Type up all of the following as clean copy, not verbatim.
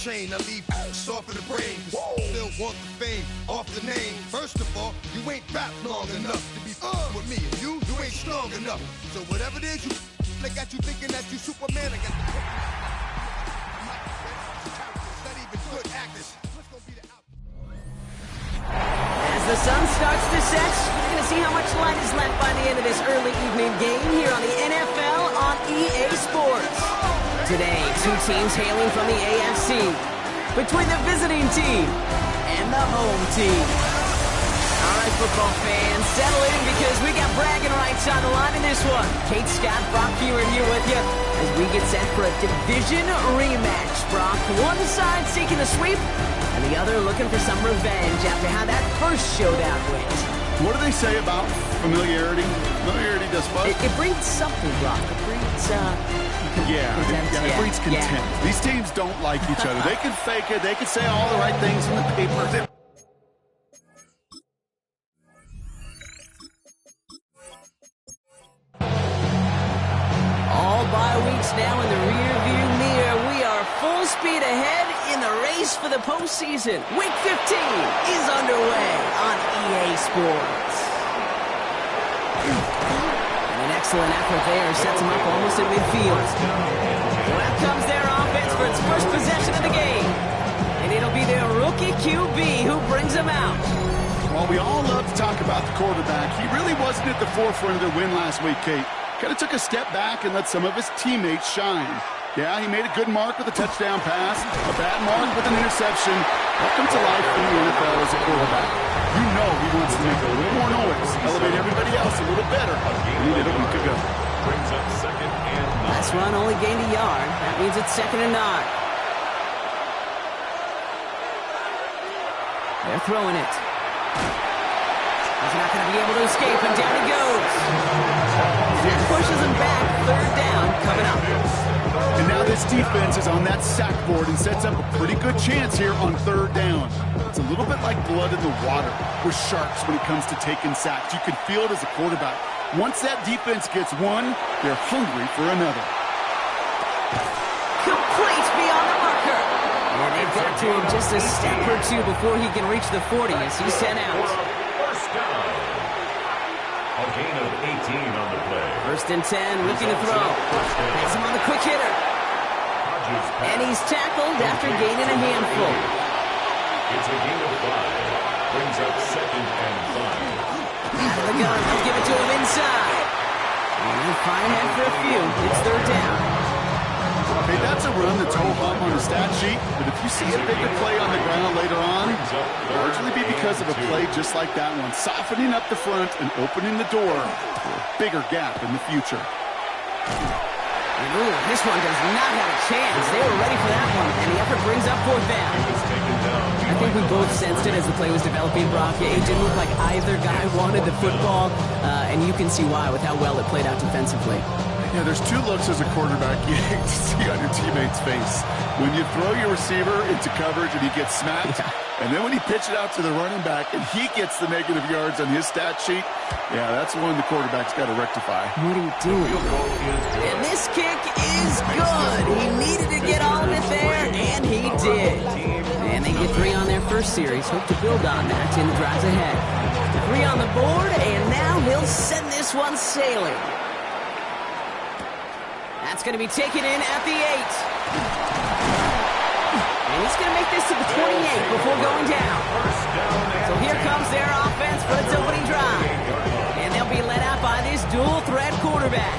train. I leave soft in the brain. Still want the fame off the name. First of all, you ain't rap long enough to be with me. And you ain't strong enough. So whatever it is you they got you thinking that you Superman, I got the not even good actors. What's gonna be the As the sun starts to set, we're going to see how much light is left by the end of this early evening game here on the NFL on EA Sports. Today, two teams hailing from the AFC, between the visiting team and the home team. All right, football fans, settle in because we got bragging rights on the line in this one. Kate, Scott, Brock Hewer here with you as we get set for a division rematch. Brock, one side seeking the sweep, and the other looking for some revenge after how that first showdown went. What do they say about familiarity? Familiarity does what? It breeds something, Brock. It breeds, contempt. It breeds contempt. Yeah. These teams don't like each other. They can fake it. They can say all the right things in the paper. All bye weeks now in the rear-view mirror. We are full speed ahead in the race for the postseason. Week 15 is underway on EA Sports. And an excellent effort there sets him up almost at midfield. Well, comes their offense for its first possession of the game. And it'll be their rookie QB who brings them out. While we all love to talk about the quarterback, he really wasn't at the forefront of their win last week, Kate. Kind of took a step back and let some of his teammates shine. Yeah, he made a good mark with a touchdown pass, a bad mark with an interception. Welcome to life in the NFL as a quarterback. You know he wants to make a little more noise, elevate everybody else a little better than he did a week ago. Brings up 2nd and 9. Last run only gained a yard. That means it's 2nd and 9. They're throwing it. He's not going to be able to escape, and down he goes. That pushes him back. 3rd down coming up. And now this defense is on that sack board and sets up a pretty good chance here on 3rd down. It's a little bit like blood in the water with sharks when it comes to taking sacks. You can feel it as a quarterback. Once that defense gets one, they're hungry for another. Complete beyond the marker. And they've got to him just a step or two before he can reach the 40 as he's sent out. First down. A gain of 18 on the play. 1st and 10, looking to throw. Has him on the quick hitter. And he's tackled after gaining a handful. It's a gain of 5. Brings up 2nd and 5. Out of the gun, they'll give it to him inside. And fine head for a few. It's 3rd down. Hey, that's a run that's ho-hum on the stat sheet, but if you see a bigger play on the ground later on, it'll largely be because of a play just like that one, softening up the front and opening the door for a bigger gap in the future. And ooh, this one does not have a chance. They were ready for that one, and the effort brings up 4th down. I think we both sensed it as the play was developing, Brock. It didn't look like either guy wanted the football, and you can see why with how well it played out defensively. Yeah, there's 2 looks as a quarterback you hate to see on your teammate's face. When you throw your receiver into coverage and he gets smacked, and then when you pitch it out to the running back and he gets the negative yards on his stat sheet, yeah, that's one the quarterback's got to rectify. What are you doing? And this kick is good. He needed to get all of it there, and he did. And they get 3 on their first series. Hope to build on that in the drives ahead. 3 on the board, and now he'll send this one sailing. That's going to be taken in at the 8. And he's going to make this to the 28 before going down. So here comes their offense for its opening drive. And they'll be led out by this dual-threat quarterback.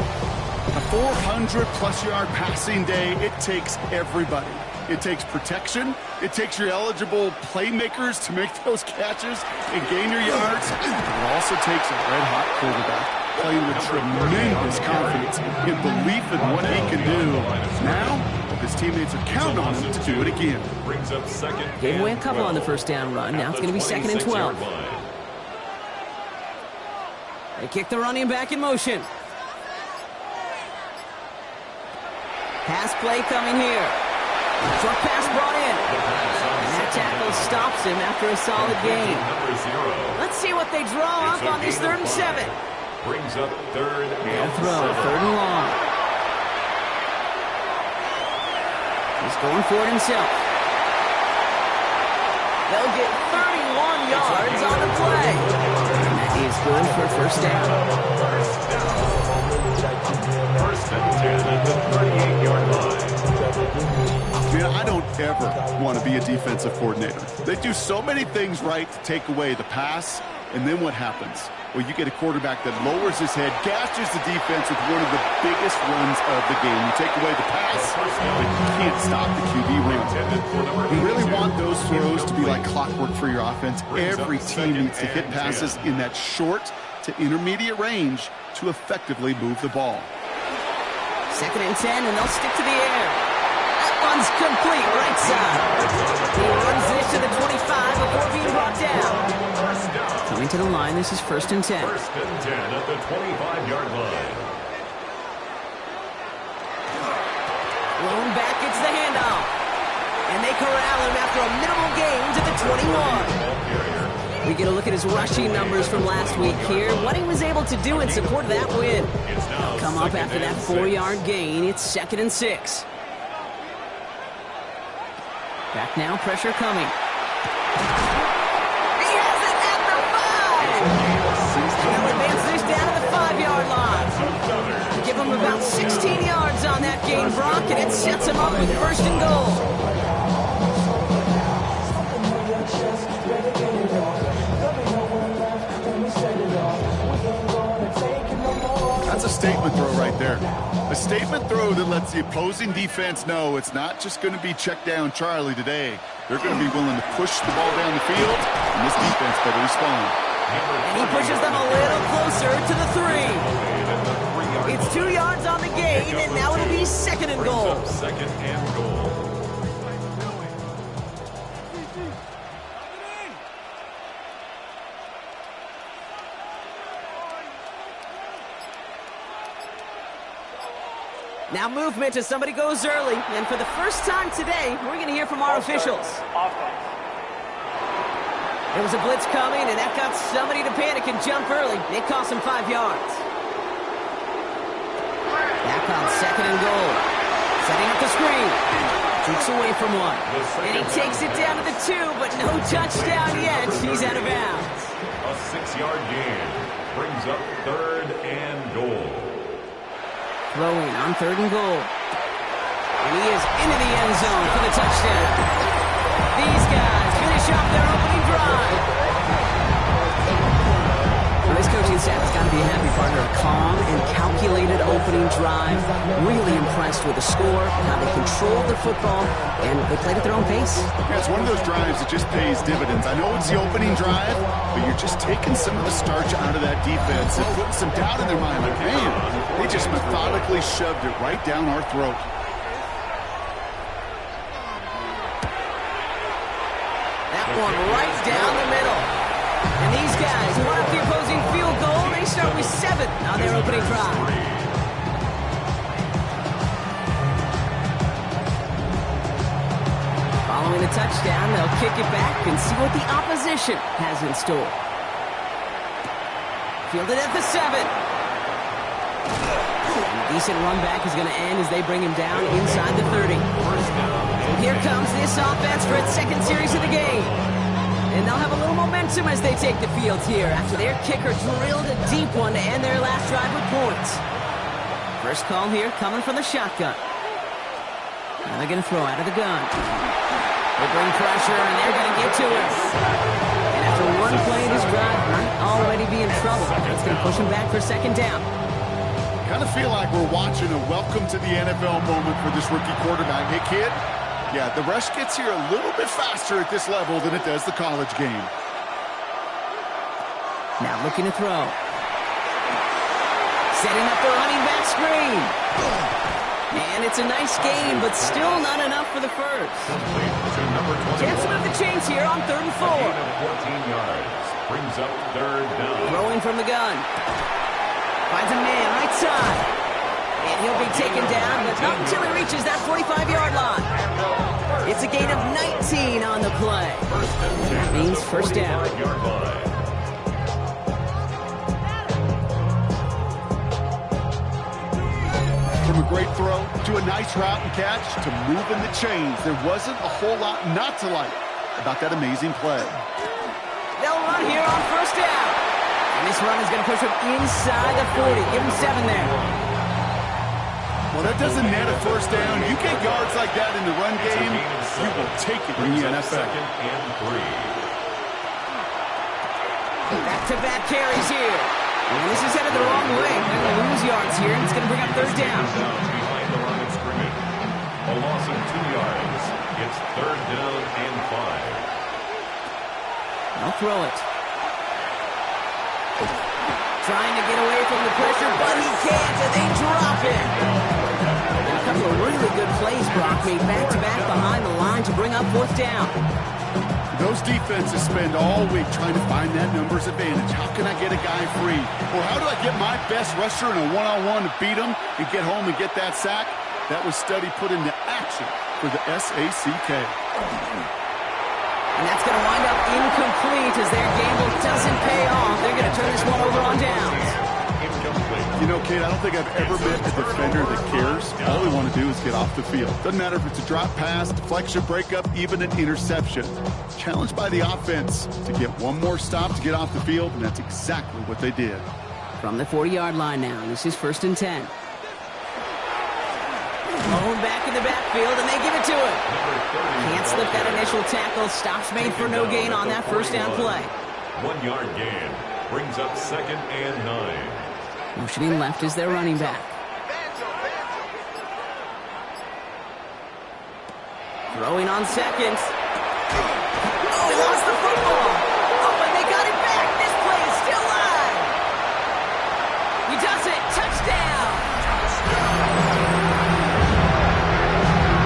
A 400-plus yard passing day, it takes everybody. It takes protection. It takes your eligible playmakers to make those catches and gain your yards. It also takes a red-hot quarterback playing with tremendous confidence and belief in what he can do. Now, his teammates are counting on him to do it again. Brings up 2nd. Gave away a couple on the first down run. Now it's going to be 2nd and 12. They kick the running back in motion. Pass play coming here. Short pass brought in. And that tackle stops him after a solid gain. Let's see what they draw up on this 3rd and 7. Brings up 3rd and throw, 3rd and long. He's going for it himself. They'll get 31 yards on the play. And that is good for first down. First and 10 at the 38-yard line. Man, I don't ever want to be a defensive coordinator. They do so many things right to take away the pass, and then what happens? Well, you get a quarterback that lowers his head, gashes the defense with one of the biggest runs of the game. You take away the pass, but you can't stop the QB run. You really want those throws to be like clockwork for your offense. Every team needs to hit passes in that short to intermediate range to effectively move the ball. 2nd and 10, and they'll stick to the air. That one's complete, right side. He runs this to the 25 before being brought down. Coming to the line, this is 1st and 10. 1st and 10 at the 25-yard line. Blown back, it's the handoff. And they corral him after a minimal gain to the 21. We get a look at his rushing numbers from last week here. What he was able to do in support of that win. Come up after that 4-yard gain. It's 2nd and 6. Back now, pressure coming. He has it at the 5. They'll advance this down to the 5-yard line. Give him about 16 yards on that gain, Brock, and it sets him up with 1st and goal. That's a statement throw right there. A statement throw that lets the opposing defense know it's not just going to be check down Charlie today. They're going to be willing to push the ball down the field, and this defense better respond. And he pushes them a little closer to the 3. It's 2 yards on the gain, and now it'll be 2nd and goal. 2nd and goal. Now movement as somebody goes early. And for the first time today, we're going to hear from our officials. There was a blitz coming, and that got somebody to panic and jump early. It cost him 5 yards. Back on 2nd and goal. Setting up the screen. Jukes away from one. And he takes it down to the 2, but no touchdown yet. He's out of bounds. A 6-yard gain brings up 3rd and goal. Throwing on 3rd and goal. And he is into the end zone for the touchdown. These guys finish off their opening drive. Well, this coaching staff has got to be a happy partner. A calm and calculated opening drive. Really impressed with the score, how they controlled the football, and they played at their own pace. Yeah, it's one of those drives that just pays dividends. I know it's the opening drive, but you're just taking some of the starch out of that defense and putting some doubt in their mind. Like, man, they just methodically shoved it right down our throat. That one right down the middle. And these guys want up the opposing field goal. They start with 7 on their opening drive. Following the touchdown, they'll kick it back and see what the opposition has in store. Fielded at the 7. A decent run back is going to end as they bring him down inside the 30. And here comes this offense for its 2nd series of the game. And they'll have a little momentum as they take the field here after their kicker drilled a deep one to end their last drive with points. First call here coming from the shotgun. Now they're going to throw out of the gun. They bring pressure, and they're going to get to it. And after one play, this drive might already be in trouble. It's going to push him back for 2nd down. Kind of feel like we're watching a welcome to the NFL moment for this rookie quarterback. Hey, kid, yeah, the rush gets here a little bit faster at this level than it does the college game. Now looking to throw. Setting up the running back screen. And it's a nice game, but still not enough for the first. Chance to move the chains here on 3rd and 4. 14 yards brings up 3rd down. Throwing from the gun. Finds a man right side. And he'll be taken down, but not until he reaches that 45-yard line. It's a gain of 19 on the play. That means 1st down. From a great throw to a nice route and catch to moving the chains, there wasn't a whole lot not to like. about that amazing play. They'll run here on first down. And this run is going to push him inside the 40. Give him 7 there. Well, that doesn't net a first down. You get yards like that in the run game, you will take it in the NFL. Second and 3. Back-to-back carries here. And this is headed the wrong way. They're going to lose yards here, and it's going to bring up third down. Behind the line of scrimmage. A loss of 2 yards. It's third down and 5. They'll throw it. Trying to get away from the pressure, but he can't, and they drop it. And a couple of really good plays, Brock, made back-to-back behind the line to bring up fourth down. Those defenses spend all week trying to find that numbers advantage. How can I get a guy free? Or how do I get my best rusher in a one-on-one to beat him and get home and get that sack? That was study put into action for the SACK. And that's going to wind up incomplete as their gamble doesn't pay off. They're going to turn this one over on downs. You know, Kate, I don't think I've ever met a defender that cares. All they want to do is get off the field. Doesn't matter if it's a drop pass, deflection, breakup, even an interception. Challenged by the offense to get one more stop to get off the field, and that's exactly what they did. From the 40-yard line now, this is first and 10. Thrown back in the backfield, and they give it to him. Can't slip that initial tackle. Stops made for no gain on that first down play. 1 yard gain brings up second and 9. Motioning left is their running back. Throwing on seconds. Oh, he lost the football. Oh, and they got it back. This play is still live. He does it. Touchdown.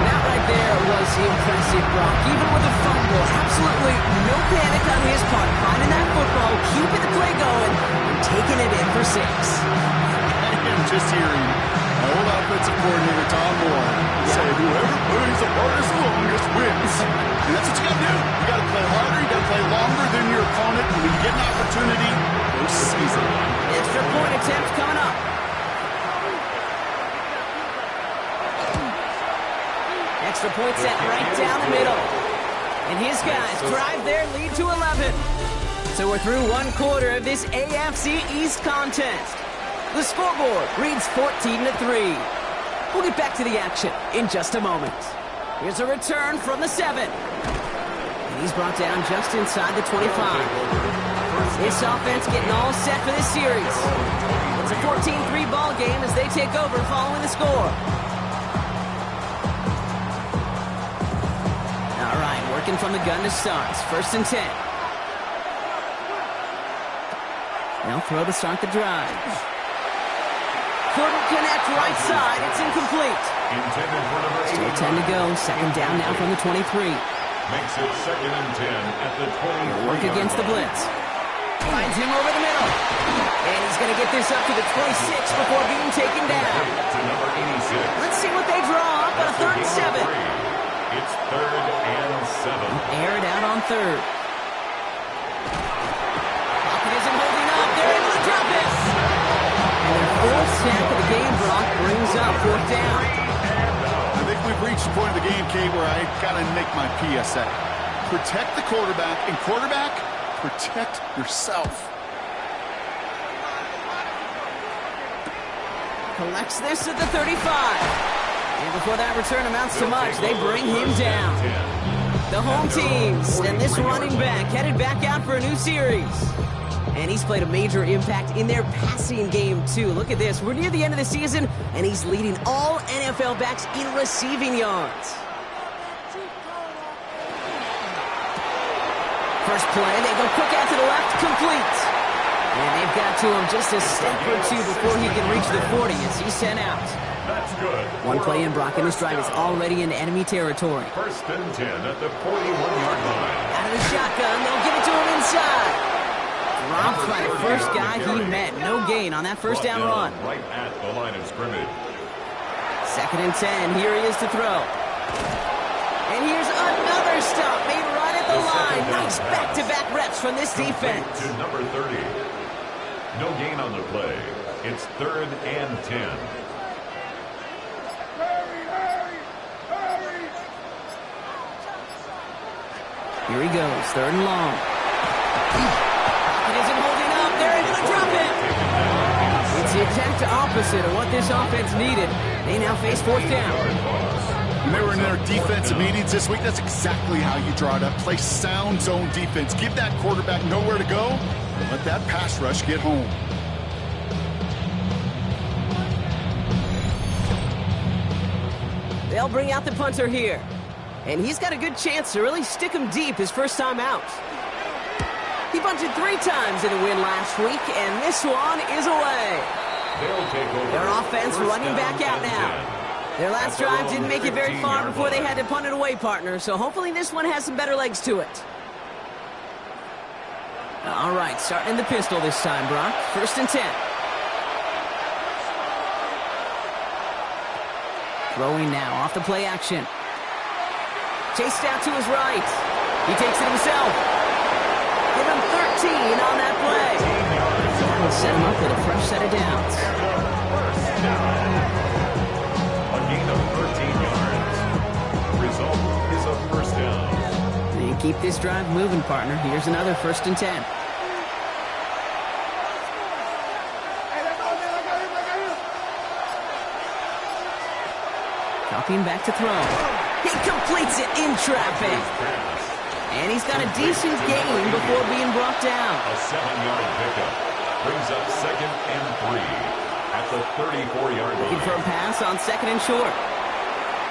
That right there was impressive, Brock. Even with a fumble, absolutely no panic on his part. Finding that football, keeping the play going, and taking it in for 6. And just hearing my old offensive coordinator, Tom Moore, say, whoever plays the hardest longest wins. And that's what you got to do. You got to play harder. You got to play longer than your opponent. And when you get an opportunity, go seize it. Extra point attempt coming up. Extra point set right down the middle. And his guys drive their lead to 11. So we're through one quarter of this AFC East contest. The scoreboard reads 14-3. We'll get back to the action in just a moment. Here's a return from the 7. And he's brought down just inside the 25. This offense getting all set for this series. It's a 14-3 ball game as they take over following the score. All right, working from the gun to start. First and 10. They'll throw to start the drive. Couldn't connect right side. It's incomplete. Still 10 to go. Second down now from the 23. Makes it second and 10 at the 20. Work against the blitz. Finds him over the middle. And he's going to get this up to the 26 before being taken down. To number 86. Let's see what they draw up on a third and 7. It's third and 7. Air it out on third. Pocket isn't holding up. They're able to drop it. And their fourth snap of the game, Brock, brings up fourth down. I think we've reached the point of the game, Kate, where I got to make my PSA. Protect the quarterback, and quarterback, protect yourself. Collects this at the 35. And before that return amounts to much, they bring him down. The home teams and this running back headed back out for a new series. And he's played a major impact in their passing game, too. Look at this. We're near the end of the season, and he's leading all NFL backs in receiving yards. First play, they go quick out to the left, complete. And they've got to him just a step or two before he can reach the 40 as he's sent out. That's good. One play in, Brock, and this drive is already in enemy territory. First and 10 at the 41-yard line. Out of the shotgun, they'll give it to him inside. Dropped by the first guy he met. No gain on that first down run. Right at the line of scrimmage. Second and 10. Here he is to throw. And here's another stop made right at the line. Nice back-to-back reps from this defense. To number 30. No gain on the play. It's third and 10. Here he goes, 3rd and long. It isn't holding up. They're able to drop it. It's the exact opposite of what this offense needed. They now face 4th down. When they were in their defensive meetings this week, that's exactly how you draw it up. Play sound zone defense. Give that quarterback nowhere to go, and let that pass rush get home. They'll bring out the punter here. And he's got a good chance to really stick him deep his first time out. He punted 3 times in a win last week, and this one is away. They'll take over. Their offense running back out now. Their last drive didn't make it very far before they had to punt it away, partner, so hopefully this one has some better legs to it. All right, starting in the pistol this time, Brock. 1st and 10. Throwing now off the play action. Chased out to his right. He takes it himself. Give him 13 on that play. That'll set him up with a fresh set of downs. First down. A gain of 13 yards. Result is a first down. They keep this drive moving, partner. Here's another 1st and 10. Copying back to throw. He completes it in traffic. And he's got a decent gain before being brought down. A 7-yard pickup brings up 2nd and 3 at the 34-yard line. Looking for a pass on 2nd and short.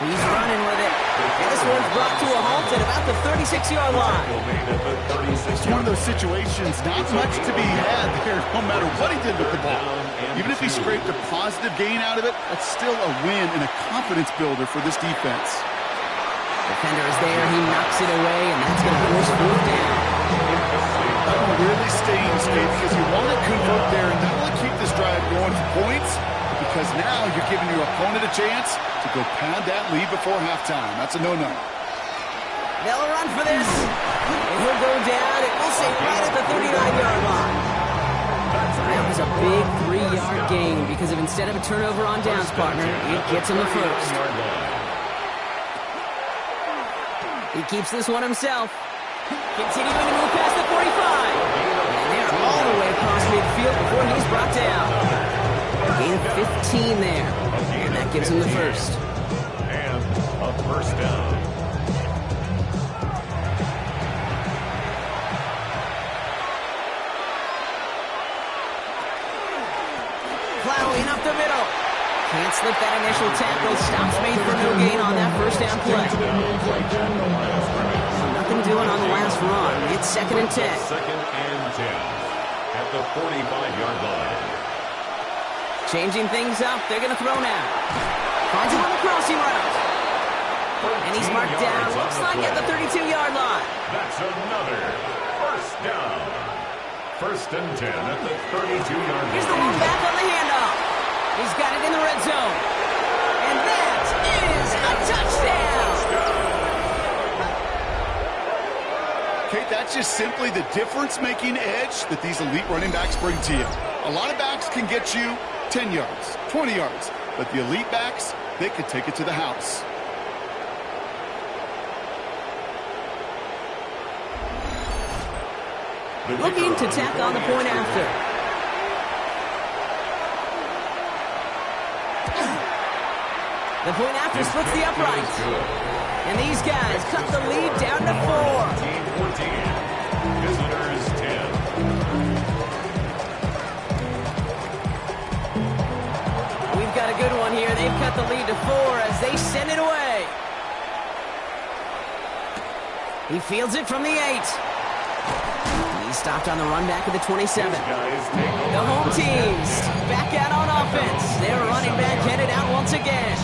He's running with it. And this one's brought to a halt at about the 36-yard line. It's one of those situations, not much to be had there, no matter what he did with the ball. Even if he scraped a positive gain out of it, that's still a win and a confidence builder for this defense. Defender is there. He knocks it away, and that's going to force 4th down. That will really sting, Skate, because you want to convert there and not only keep this drive going for points, but because now you're giving your opponent a chance to go pad that lead before halftime. That's a no-no. They'll run for this. And he'll go down, and we'll say right at the 39-yard line. That was a big 3-yard gain because if instead of a turnover on downs, partner, it gets him the first. He keeps this one himself. Continuing to move past the 45. And they're all the way across midfield before he's brought down. Gain of 15 there. And that gives him the first. And a first down. Plowing up the middle. Can't slip that initial tackle. Stops made for no gain on that first down play. Nothing doing on the last run. It's 2nd and 10. 2nd and 10 at the 45-yard line. Changing things up. They're going to throw now. Finds him on the crossing route. And he's marked down. Looks like at the 32-yard line. That's another first down. 1st and 10 at the 32-yard line. Here's the one back on the handoff. He's got it in the red zone. And that is a touchdown. Kate, that's just simply the difference-making edge that these elite running backs bring to you. A lot of backs can get you 10 yards, 20 yards, but the elite backs, they could take it to the house. Looking to tack on the point after. The point after splits the uprights. And these guys cut the lead down to 4. 14. Visitors 10. We've got a good one here. They've cut the lead to 4 as they send it away. He fields it from the 8. He's stopped on the run back at the 27. The home teams back out on offense. Their running back headed out once again.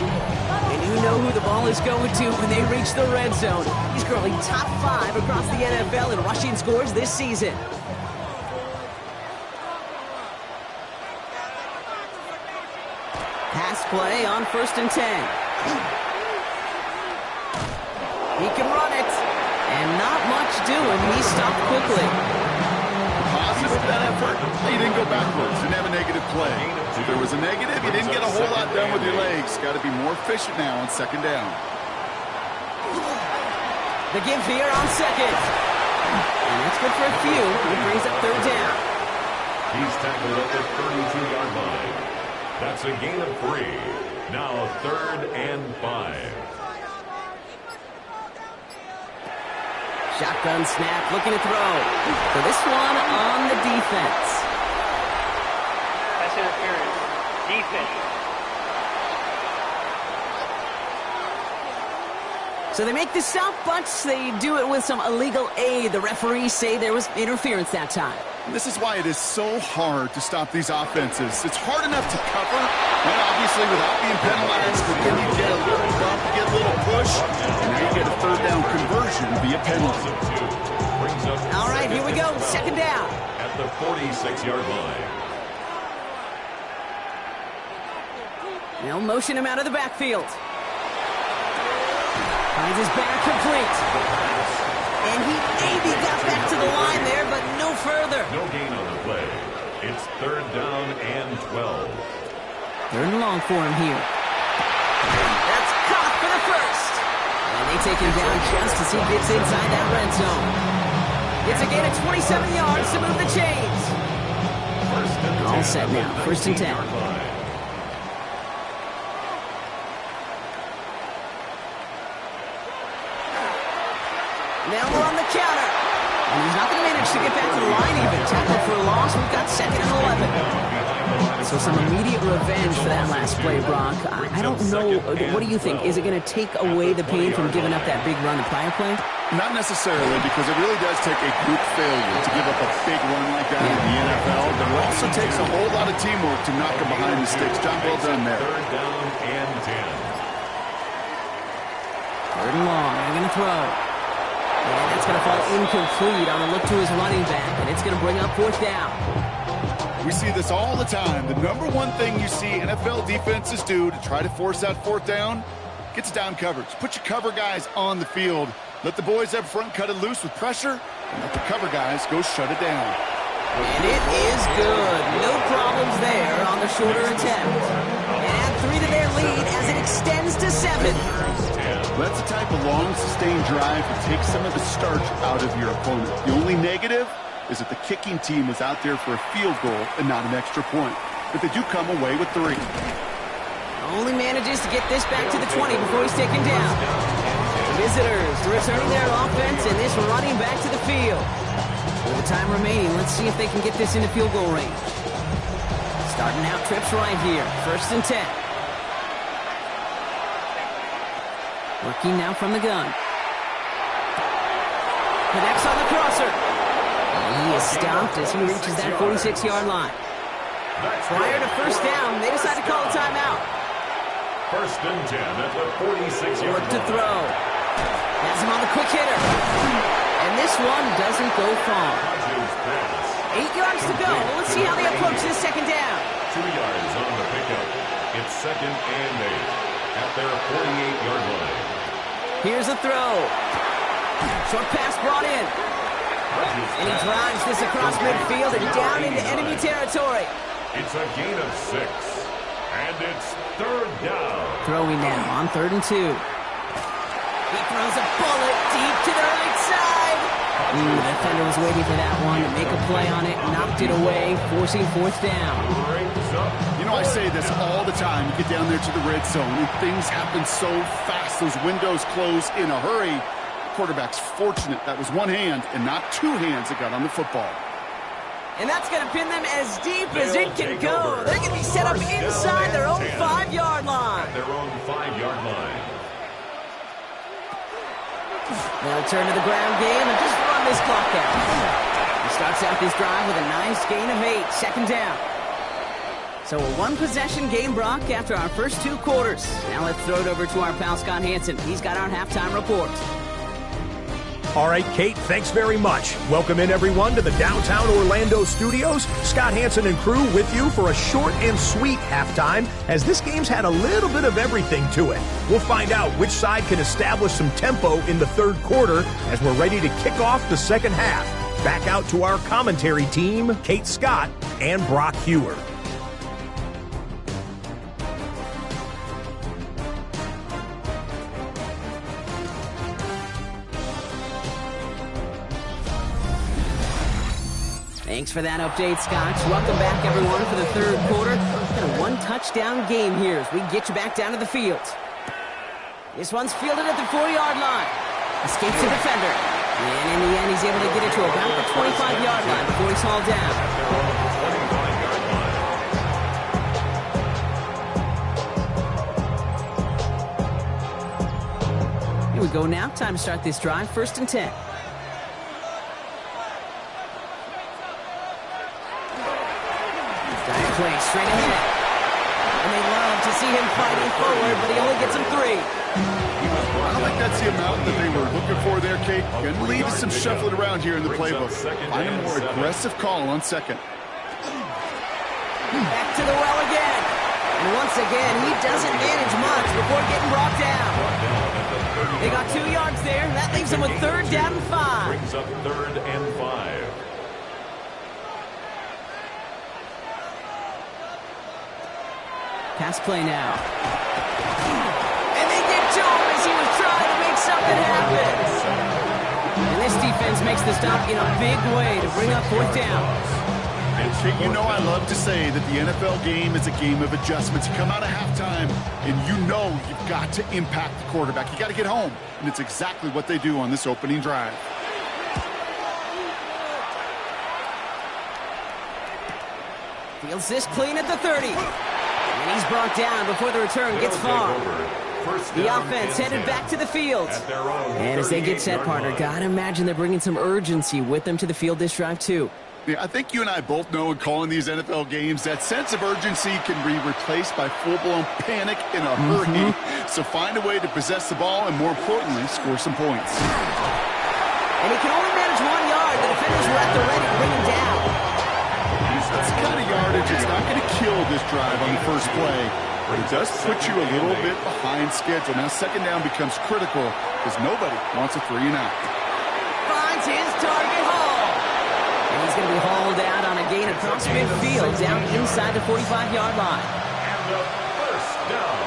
And you know who the ball is going to when they reach the red zone. He's currently top 5 across the NFL in rushing scores this season. Pass play on 1st and 10. He can run it. And not much doing. He stopped quickly. Positive that effort. He didn't go backwards. Didn't have a negative play. If there was a negative, you didn't get a whole lot done with your legs. Got to be more efficient now on 2nd down. The give here on 2nd. And that's good for a few. It brings up third down. He's tackled at the 32-yard line. That's a gain of 3. Now 3rd and 5. Shotgun snap, looking to throw. So this one on the defense. Pass interference. Defense. So they make the stop, but they do it with some illegal aid. The referees say there was interference that time. This is why it is so hard to stop these offenses. It's hard enough to cover, and obviously without being penalized, but then you get a little bump, you get a little push, and now you get a third down conversion via penalty. All right, here we go. Second down. At the 46-yard line. They'll motion him out of the backfield. Finds his back complete. And he maybe got back to the line there, but no further. No gain on the play. It's 3rd down and 12. 3rd and long for him here. That's caught for the first. And they take him down just as he gets inside that red zone. It's a gain of 27 yards to move the chains. All set now. 1st and 10. Now we're on the counter. And he's not going to manage to get back to the line even. Tackle for a loss. We've got 2nd and 11. So some immediate revenge for that last play, Brock. I don't know. What do you think? Is it going to take away the pain from giving up that big run the prior play? Not necessarily, because it really does take a group failure to give up a big run like that in the NFL. But it also takes a whole lot of teamwork to knock him behind the sticks. John, well done there. 3rd down and 10. 3rd and long. They're going to throw. And that's going to fall incomplete on a look to his running back. And it's going to bring up 4th down. We see this all the time. The number one thing you see NFL defenses do to try to force that 4th down, gets down coverage. Put your cover guys on the field. Let the boys up front cut it loose with pressure, and let the cover guys go shut it down. And it is good. No problems there on the shorter attempt. And add 3 to their lead as it extends to 7. That's the type of long, sustained drive that takes some of the starch out of your opponent. The only negative is that the kicking team is out there for a field goal and not an extra point. But they do come away with 3. Only manages to get this back to the 20 before he's taken down. Visitors returning their offense and this running back to the field. With the time remaining, let's see if they can get this into field goal range. Starting out trips right here. 1st and 10. Working now from the gun. Connects on the crosser. He is stopped as he reaches that 46-yard line. Prior to 1st down, they decide to call a timeout. 1st and 10 at the 46-yard line. Look to throw. Has him on the quick hitter. And this one doesn't go far. 8 yards to go. Let's see how they approach this 2nd down. 2 yards on the pickup. It's 2nd and 8 at their 48-yard line. Here's a throw. Short pass brought in. And he drives this across midfield and down into enemy territory. It's a gain of 6. And it's 3rd down. Throwing now on 3rd and 2. He throws a bullet deep to the right side. The defender was waiting for that one to make a play on it. Knocked it away, forcing 4th down. You know, I say this all the time. You get down there to the red zone, and things happen so fast. Those windows close in a hurry. The quarterback's fortunate that was one hand and not 2 hands that got on the football. And that's going to pin them as deep as it can go. They're going to be set up inside their own 5-yard line. Their own 5-yard line. They'll turn to the ground game and just run this clock out. He starts out this drive with a nice gain of 8, 2nd down. So a 1-possession game, Brock, after our first 2 quarters. Now let's throw it over to our pal Scott Hansen. He's got our halftime report. All right, Kate, thanks very much. Welcome in, everyone, to the downtown Orlando studios. Scott Hansen and crew with you for a short and sweet halftime, as this game's had a little bit of everything to it. We'll find out which side can establish some tempo in the 3rd quarter as we're ready to kick off the 2nd half. Back out to our commentary team, Kate Scott and Brock Hewer. Thanks for that update, Scott. Welcome back, everyone, for the third quarter. Got a one-touchdown game here as we get you back down to the field. This one's fielded at the 4-yard line. Escapes the defender. And in the end, he's able to get it to about the 25-yard line before he's hauled down. Here we go now. Time to start this drive. 1st and 10. Direct play straight ahead. And they love to see him fighting forward, but he only gets him 3. I don't think that's the amount that they were looking for there, Kate. Going to lead to some shuffling around here in the playbook. Find a more aggressive call on 2nd. Back to the well again. And once again, he doesn't manage much before getting brought down. They got 2 yards there. That leaves them with 3rd down and 5. Brings up 3rd and 5. Pass play now. And they get to him as he was trying to make something happen. And this defense makes the stop in a big way to bring up 4th down. And Kate, you know I love to say that the NFL game is a game of adjustments. You come out of halftime, and you know you've got to impact the quarterback. You got to get home, and it's exactly what they do on this opening drive. Fields this clean at the 30. And he's brought down before the return gets far. The offense headed back to the field. And as they get set, partner, gotta imagine they're bringing some urgency with them to the field this drive, too. Yeah, I think you and I both know in calling these NFL games that sense of urgency can be replaced by full-blown panic in a hurry. So find a way to possess the ball and, more importantly, score some points. And he can only manage 1 yard. The defenders were at the ready to bring him down. That's the kind of yardage it's not going to kill this drive on the first play, but it does put you a little bit behind schedule. Now 2nd down becomes critical because nobody wants a 3 and out. Finds his target, Hall. And he's going to be hauled out on a gain across midfield down inside the 45-yard line. And the 1st down.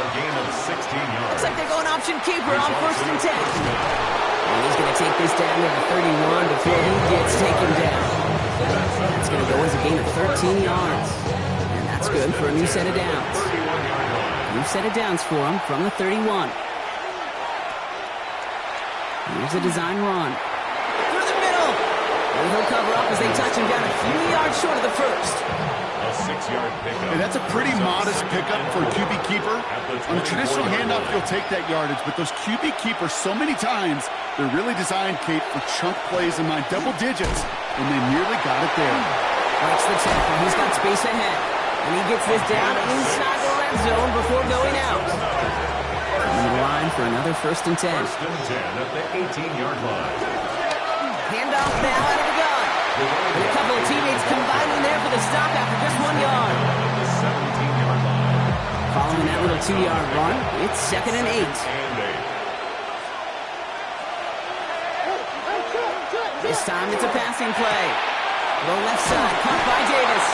A gain of 16 yards. Looks like they're going option keeper on 1st and 10. And he's going to take this down to the 31 before he gets taken down. That's going to go as a gain of 13 yards. And that's good for a new set of downs. New set of downs for him from the 31. Here's a design run. Through the middle. And he'll cover up as they touch him down a few yards short of the 1st. A 6-yard pickup. And that's a pretty modest pickup for a QB keeper. On a traditional handoff, you'll take that yardage, but those QB keepers, so many times, they're really designed, Kate, for chunk plays in mind, double digits, and they nearly got it there. Breaks the tackle. He's got space ahead. And he gets this down inside the red zone before going out. On the line for another 1st and 10. 1st and 10 at the 18-yard line. Handoff now out of the gun. And a couple of teammates combining there for the stop after just 1 yard. The 17-yard line. Following that little 2-yard run, it's 2nd and 8. This time it's a passing play. Low left side, caught by Davis.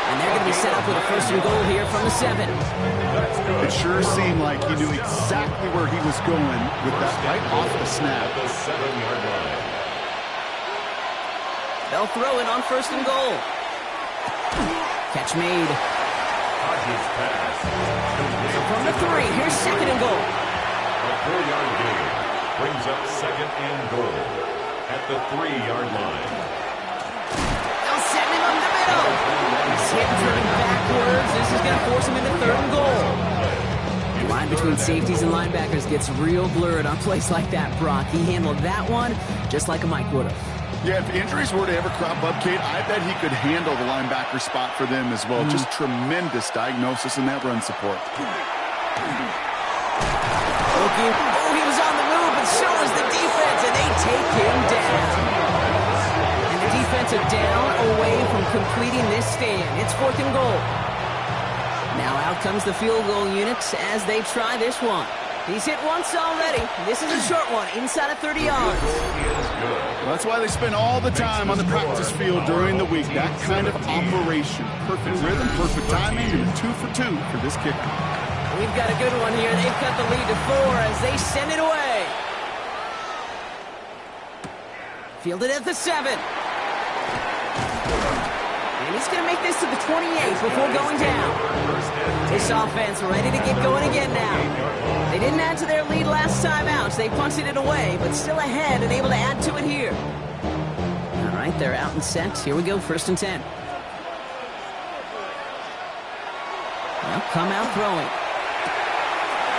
And they're going to be set up with a 1st and goal here from the 7. It sure seemed like he knew exactly where he was going with that right off the snap. The 7-yard line. They'll throw it on 1st and goal. Catch made. Hodges pass. From the 3, here's 2nd and goal. A 4-yard gain brings up 2nd and goal at the 3-yard line. They'll send him up the middle. He's hit turning backwards. This is going to force him into 3rd and goal. The line between safeties and linebackers gets real blurred on plays like that, Brock. He handled that one just like a Mike would have. Yeah, if injuries were to ever crop up, Kate, I bet he could handle the linebacker spot for them as well. Just tremendous diagnosis in that run support. Okay. Oh, he was on the move, but so was the defense, and they take him down. And the defensive down away from completing this stand. It's 4th and goal. Now out comes the field goal unit as they try this one. He's hit once already. This is a short one, inside of 30 yards. Well, that's why they spend all the time on the practice field during the week. That kind of operation. Perfect rhythm, perfect timing, and 2 for 2 for this kicker. We've got a good one here. They've cut the lead to 4 as they send it away. Fielded at the 7. And he's going to make this to the 28 before going down. This offense ready to get going again now. They didn't add to their lead last time out. They punted it away, but still ahead and able to add to it here. All right, they're out and set. Here we go, 1st and 10. Well, come out throwing.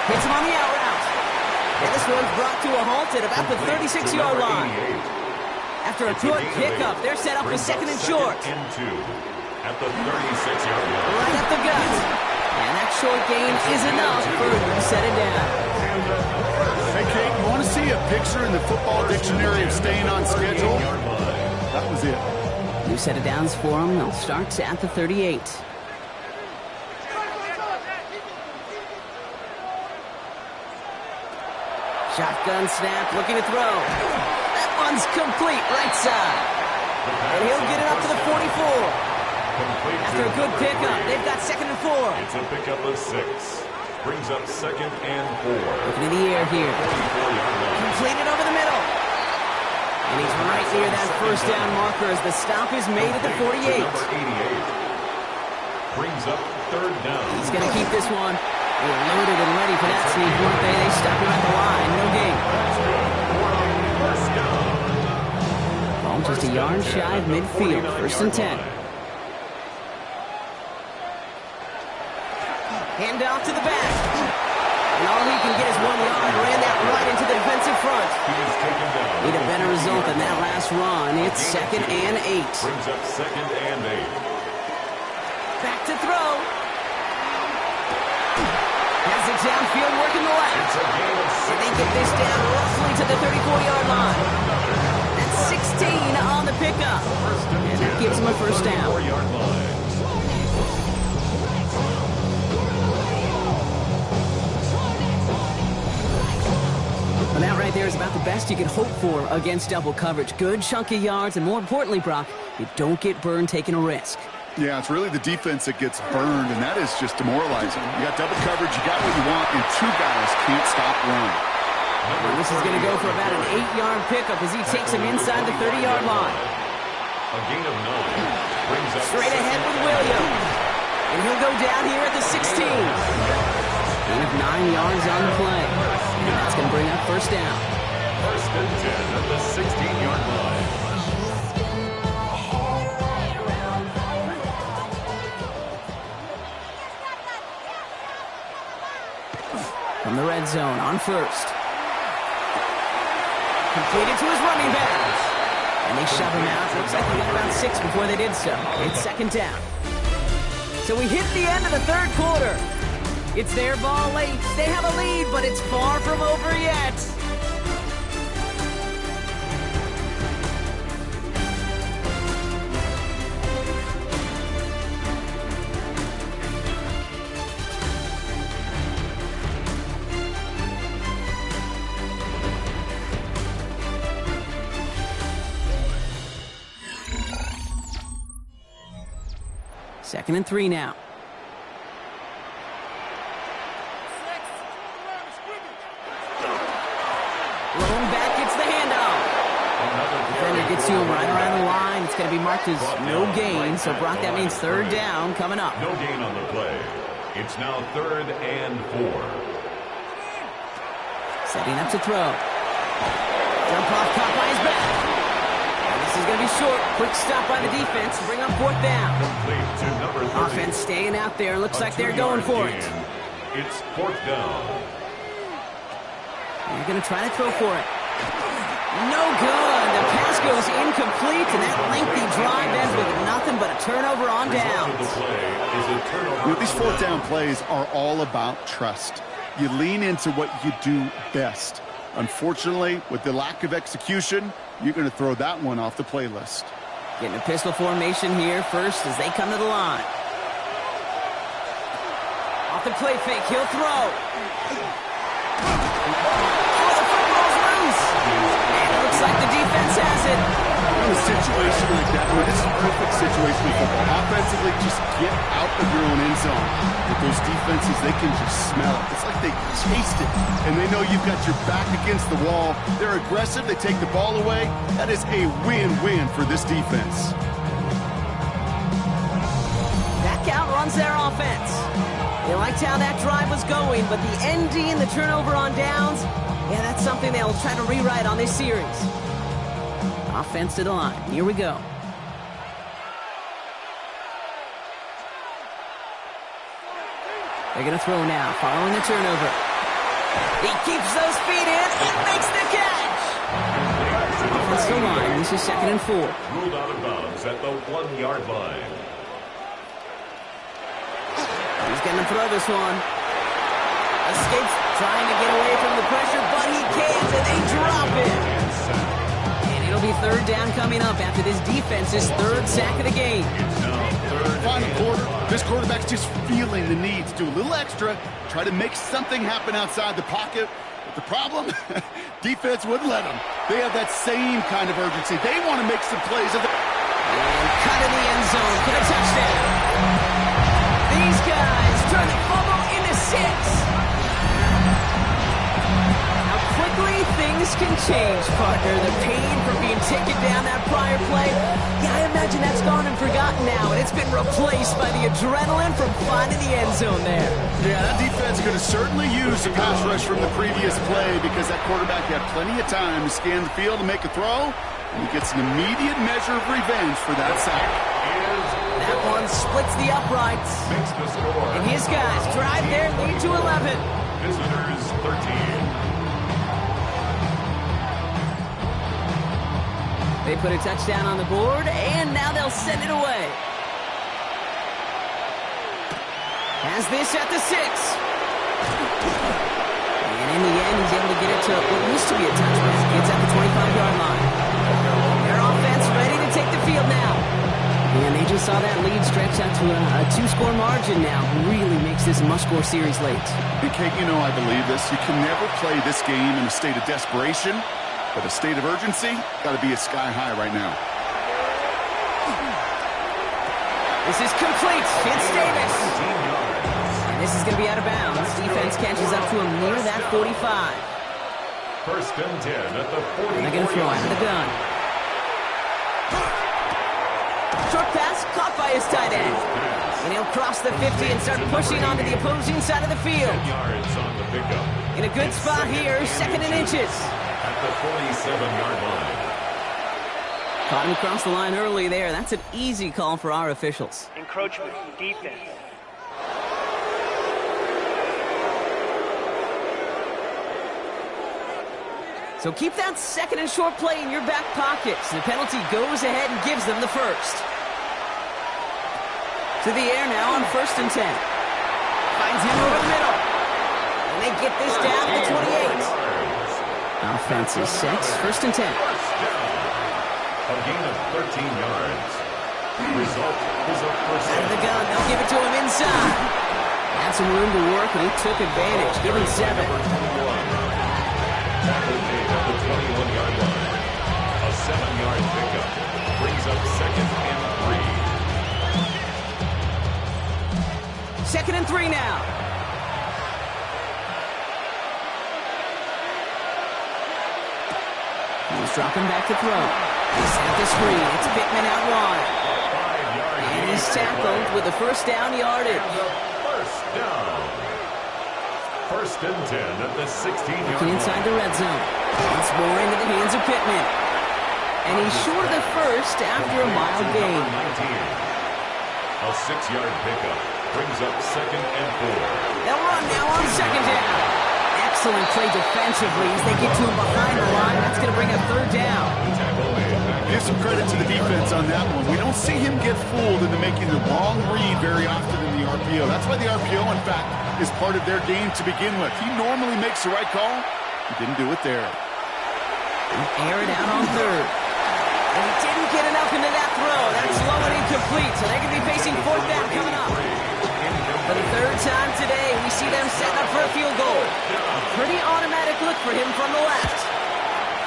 Hits him on the out route. And this one's brought to a halt at about the 36-yard line. After a good pickup, they're set up for 2nd and short. At the 36-yard line. Right up the gut. And that short gain is enough for him to set it down. Hey, Kate, you want to see a picture in the football dictionary of staying on schedule? That was it. New set of downs for them. They'll start at the 38. Shotgun snap, looking to throw. That one's complete, right side. And he'll get it up to the 44. After a good pickup, they've got 2nd and 4. It's a pickup of 6. Brings up 2nd and 4. Looking in the air here. Completed over the middle. And he's right near that 1st down marker as the stop is made at the 48. Number 88. Brings up 3rd down. He's going to keep this one. They were loaded and ready for that sneak, weren't they? They stop him at the line. No gain. First down. Ball just a yard shy of midfield. 1st and 10. Hand off to the back. And all he can get is 1 yard. Ran that right into the defensive front. Need a better result than that last run. It's 2nd and 8. Brings up 2nd and 8. Back to throw. Has it downfield working the left. And they get this down roughly to the 34-yard line. That's 16 on the pickup. And that gives him a 1st down. 4-yard line. Well, that right there is about the best you could hope for against double coverage. Good chunky yards, and more importantly, Brock, you don't get burned taking a risk. Yeah, it's really the defense that gets burned, and that is just demoralizing. You got double coverage, you got what you want, and 2 guys can't stop running. And this is going to go for about an 8-yard pickup as he takes him inside the 30-yard line. A gain of 9. Brings up Straight ahead with Williams. And he'll go down here at the 16. Gain of 9 yards on the play. And that's going to bring up 1st down. 1st and 10 at the 16-yard line. From the red zone on 1st. Completed to his running backs. And they shove him out. Looks like they got around 6 before they did so. It's 2nd down. So we hit the end of the 3rd quarter. It's their ball late. They have a lead, but it's far from over yet. Second and 3 now. Rolling back gets the handoff. Defender gets to him right around the line. It's going to be marked as no gain. So, Brock, that means 3rd down coming up. No gain on the play. It's now 3rd and 4. Setting up to throw. Jump off, caught by his back. And this is going to be short. Quick stop by the defense. Bring up 4th down. Complete to number 30. Offense staying out there. Looks like they're going for it. It's 4th down. You're going to try to throw for it. No good. The pass goes incomplete, and that lengthy drive ends with nothing but a turnover on downs. These 4th down plays are all about trust. You lean into what you do best. Unfortunately, with the lack of execution, you're going to throw that one off the playlist. Getting a pistol formation here first as they come to the line. Off the play fake, he'll throw. Like the defense has it. In a situation like that, this is a perfect situation for football. Offensively, just get out of your own end zone. With those defenses, they can just smell it. It's like they taste it, and they know you've got your back against the wall. They're aggressive. They take the ball away. That is a win-win for this defense. their offense. They liked how that drive was going, but the ending and the turnover on downs, yeah, that's something they'll try to rewrite on this series. Offense to the line. Here we go. They're going to throw now, following the turnover. He keeps those feet in and makes the catch. Offense to the line. This is 2nd and 4. Ruled out of bounds at the 1-yard line. He's going to throw this one. Escapes trying to get away from the pressure, but he can't, and they drop it. And it'll be 3rd down coming up after this defense's 3rd sack of the game. Final quarter, this quarterback's just feeling the need to do a little extra, try to make something happen outside the pocket. But the problem, defense wouldn't let them. They have that same kind of urgency. They want to make some plays. And cut in the end zone for the touchdown. These guys turn the fumble into 6. How quickly things can change, partner. The pain from being taken down that prior play, yeah, I imagine that's gone and forgotten now, and it's been replaced by the adrenaline from finding the end zone there. Yeah, that defense could have certainly used a pass rush from the previous play because that quarterback had plenty of time to scan the field and make a throw, and he gets an immediate measure of revenge for that sack. That one splits the uprights. Makes the score. And his guys drive their lead to 11. Visitors 13. They put a touchdown on the board, and now they'll send it away. Has this at the 6. And in the end, he's able to get it to what used to be a touchdown. It's at the 25-yard line. Their offense ready to take the field now. And they just saw that lead stretch out to a 2-score margin now. Really makes this a must-score series late. And Kate, you know I believe this. You can never play this game in a state of desperation, but a state of urgency got to be at sky high right now. This is complete. It's Davis. And this is going to be out of bounds. Defense catches up to him near that 45. 1st and 10 at the 40. And they're going to throw out of the gun. Short pass caught by his tight end. And he'll cross the 50 and start pushing onto the opposing side of the field. 10 yards on the pickup. In a good spot here, 2nd and inches. At the 47-yard line. Caught him across the line early there. That's an easy call for our officials. Encroachment, defense. So keep that 2nd and short play in your back pockets. The penalty goes ahead and gives them the 1st. To the air now on 1st and 10. Finds him over the middle. And they get this down to the 28. Offense is set. 1st and 10. A gain of 13 yards. Result is a first Out of the gun. They'll give it to him inside. Had some room to work, and he took advantage. Give him 7. Tackle made at the 21-yard line. A 7-yard pickup brings up 2nd and 3. 2nd and 3 now. He's dropping back to throw. He's at the screen. It's Pittman out wide. And he's tackled with a 1st down yardage. First down. 1st and 10 at the 16-yard line. Inside the red zone. Once more into the hands of Pittman. And he's short of the 1st after a mile gain. A 6-yard pickup brings up 2nd and 4. They'll run now on 2nd down. Excellent play defensively as they get to him behind the line. That's going to bring up 3rd down. Give some credit to the defense on that one. We don't see him get fooled into making the wrong read very often in the RPO. That's why the RPO, in fact, is part of their game to begin with. He normally makes the right call. He didn't do it there. Air it out on 3rd. And he didn't get enough into that throw. That's low and incomplete, so they're going to be facing 4th down coming up. For the 3rd time today, we see them setting up for a field goal. A pretty automatic look for him from the left.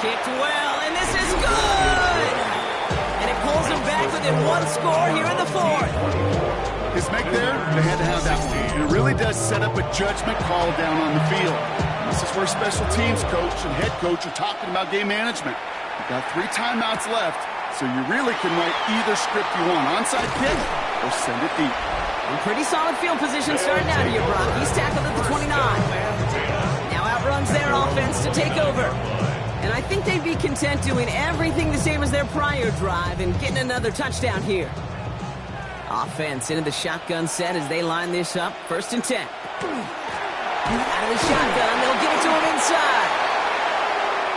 Kicked well, and this is good! And it pulls him back within 1 score here in the 4th. His make there, they had to have that one. And it really does set up a judgment call down on the field. This is where special teams coach and head coach are talking about game management. You've got 3 timeouts left, so you really can write either script you want. Onside kick or send it deep. In pretty solid field position starting out here, Brock. He's tackled at the 29. Now outruns their offense to take over. And I think they'd be content doing everything the same as their prior drive and getting another touchdown here. Offense into the shotgun set as they line this up. 1st and 10. Out of the shotgun, they'll give it to him inside.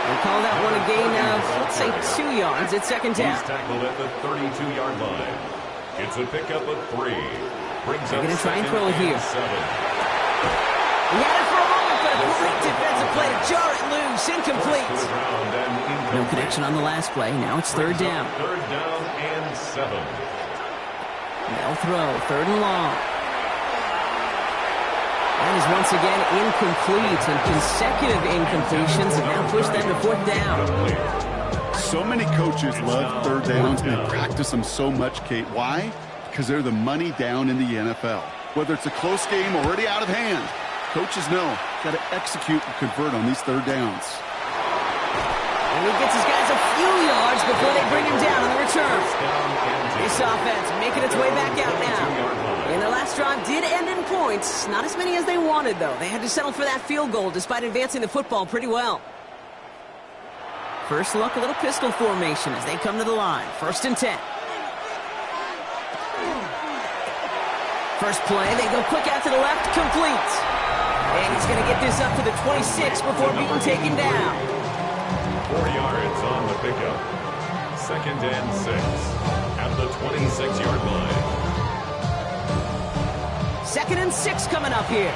They call that one a gain of, let's say, 2 yards at 2nd down. He's tackled at the 32-yard line. It's a pickup of 3. They're going to try and throw it here. 7. He had it for a moment, but a great defensive play to jar it loose. Incomplete. No connection on the last play. Now it's 3rd down. 3rd down and 7. They'll throw. 3rd and long. That is once again incomplete, and consecutive incompletions have now pushed them to 4th down. So many coaches love 3rd downs and they practice them so much, Kate. Why? Because they're the money down in the NFL. Whether it's a close game already out of hand, coaches know got to execute and convert on these 3rd downs. And he gets his guys a few yards before they bring him down on the return. This offense making its way back out now. And their last drive did end in points. Not as many as they wanted, though. They had to settle for that field goal despite advancing the football pretty well. First look, a little pistol formation as they come to the line. 1st and 10. First play, they go quick out to the left, complete. And he's going to get this up to the 26 before being taken down. 4 yards on the pickup. 2nd and 6 at the 26-yard line. 2nd and 6 coming up here.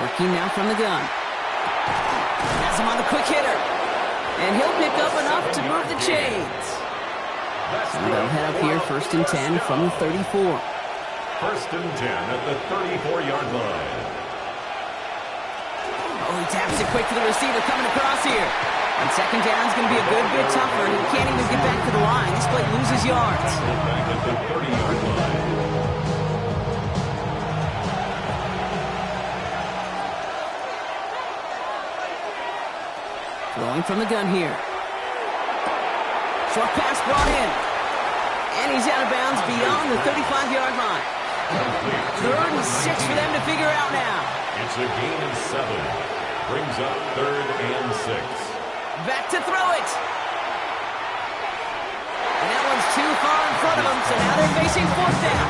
Working now from the gun. Has him on the quick hitter. And he'll pick up enough to move the chains. So they'll head up here 1st and 10 from the 34. 1st and 10 at the 34-yard line. Oh, he taps it quick to the receiver coming across here. And 2nd down is going to be a good bit tougher. He can't even get back to the line. This play loses yards. Back at the 30-yard line. Throwing from the gun here. Short pass brought in. And he's out of bounds beyond the 35-yard line. 3rd and 6 for them to figure out now. It's a gain of 7. Brings up 3rd and 6. Back to throw it. And that one's too far in front of them, so now they're facing 4th down.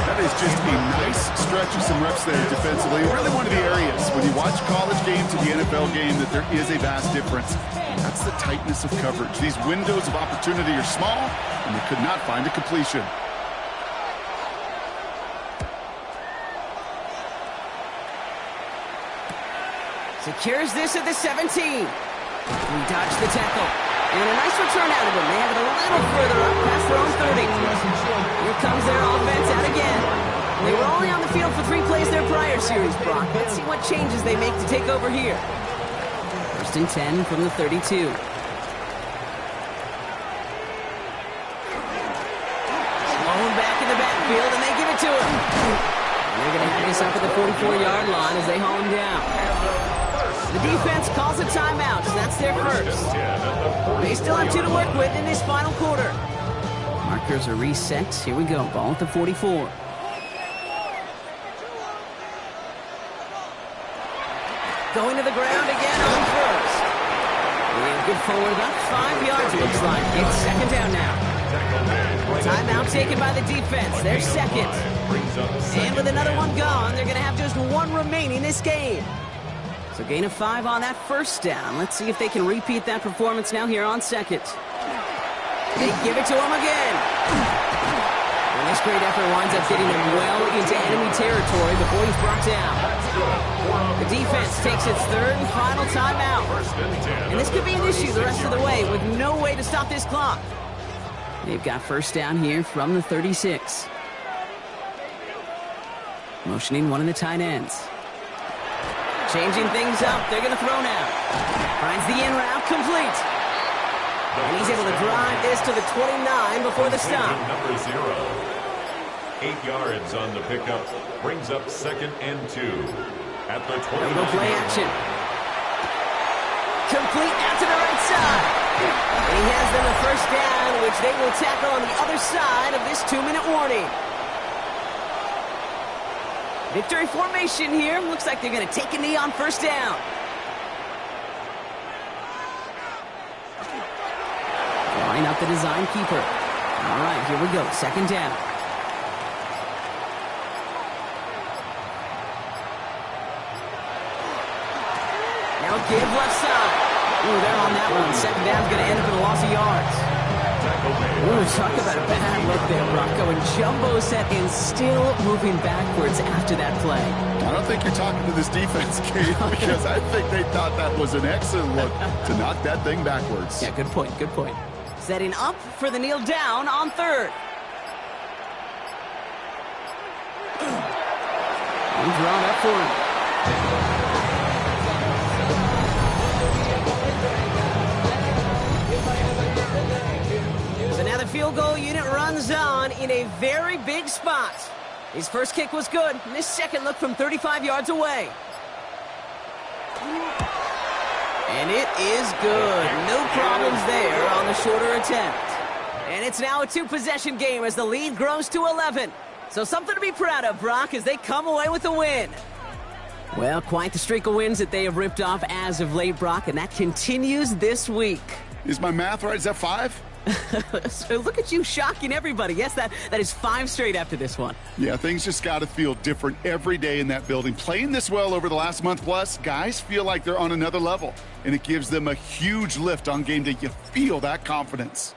That is just a nice stretch of some reps there defensively. Really one of the areas when you watch college game to the NFL game that there is a vast difference. That's the tightness of coverage. These windows of opportunity are small, and they could not find a completion. Secures this at the 17. We dodged the tackle. And a nice return out of them. They have it a little further up past their own 30. Here comes their offense out again. They were only on the field for 3 plays their prior series, Brock. Let's see what changes they make to take over here. 1st and 10 from the 32. Slowing back in the backfield, and they give it to him. And they're going to hang us up at the 44-yard line as they haul him down. The defense calls a timeout, so that's their first. They still have 2 to work with in this final quarter. Markers are reset. Here we go. Ball at the 44. Going to the ground again on first. And good forward, about 5 yards, it looks like. It's 2nd down now. Timeout taken by the defense. They're 2nd. And with another one gone, they're going to have just 1 remaining this game. So gain of 5 on that 1st down. Let's see if they can repeat that performance now here on 2nd. They give it to him again. And this great effort winds up getting them well into enemy territory before he's brought down. The defense takes its 3rd and final timeout. And this could be an issue the rest of the way with no way to stop this clock. They've got 1st down here from the 36. Motioning one of the tight ends. Changing things up. They're going to throw now. Finds the in route complete. And he's able to drive this to the 29 before the stop. Number 0. 8 yards on the pickup. Brings up 2nd and 2. At the 20. Go play action. Complete out to the right side. And he has them a first down, which they will tackle on the other side of this 2-minute warning. Victory formation here. Looks like they're going to take a knee on first down. Drawing up the design keeper. All right, here we go. Second down. Now give left side. Ooh, they're on that one. Second down's going to end up in a loss of yards. Ooh, talk about a bad look there, Bronco. And jumbo set and still moving backwards after that play. I don't think you're talking to this defense, Kate, because I think they thought that was an excellent look to knock that thing backwards. Yeah, good point, good point. Setting up for the kneel down on third. And drawn up for him. So now the field goal unit runs on in a very big spot. His first kick was good, and his second look from 35 yards away. And it is good. No problems there on the shorter attempt. And it's now a two-possession game as the lead grows to 11. So something to be proud of, Brock, as they come away with a win. Well, quite the streak of wins that they have ripped off as of late, Brock, and that continues this week. Is my math right? Is that 5? So look at you shocking everybody. Yes, that is 5 straight after this one. Yeah, things just got to feel different every day in that building. Playing this well over the last month plus, guys feel like they're on another level, and it gives them a huge lift on game day. You feel that confidence.